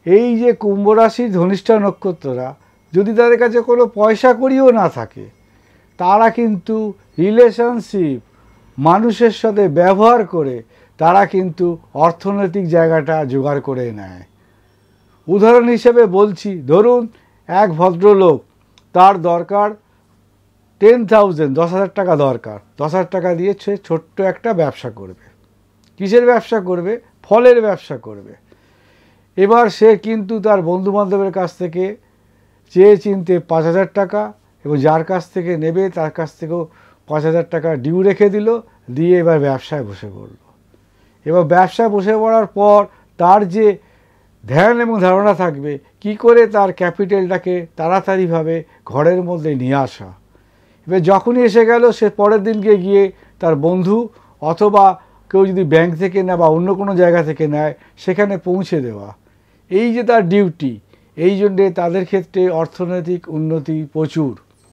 এই যে কুম্ভ রাশির ধনিষ্ঠা নক্ষত্ররা যদি তাদের কাছে কোনো পয়সা কড়িও না থাকে, তারা কিন্তু রিলেশনশিপ মানুষের সাথে ব্যবহার করে তারা কিন্তু অর্থনৈতিক জায়গাটা জোগাড় করে নেয়। উদাহরণ হিসেবে বলছি, ধরুন এক ভদ্রলোক, তার দরকার 10,000, 10,000 টাকা দরকার। 10,000 টাকা দিয়ে সে ছোট্ট একটা ব্যবসা করবে। কিসের ব্যবসা করবে? ফলের ব্যবসা করবে। এবার সে কিন্তু তার বন্ধুবান্ধবের কাছ থেকে চেয়ে চিনতে 5,000 টাকা, এবং যার কাছ থেকে নেবে তার কাছ থেকেও 5,000 টাকা ডিউ রেখে দিল, দিয়ে এবার ব্যবসায় বসে পড়ল। এবার ব্যবসায় বসে পড়ার পর তার যে ধ্যান এবং ধারণা থাকবে কি করে তার ক্যাপিটালটাকে তাড়াতাড়িভাবে ঘরের মধ্যে নিয়ে আসা। এবার যখনই এসে গেল, সে পরের দিনকে গিয়ে তার বন্ধু অথবা কেউ যদি ব্যাংক থেকে নেয় বা অন্য কোনো জায়গা থেকে নেয়, সেখানে পৌঁছে দেওয়া। এই যে তার ডিউটি, এই জন্যে তাদের ক্ষেত্রে অর্থনৈতিক উন্নতি প্রচুর।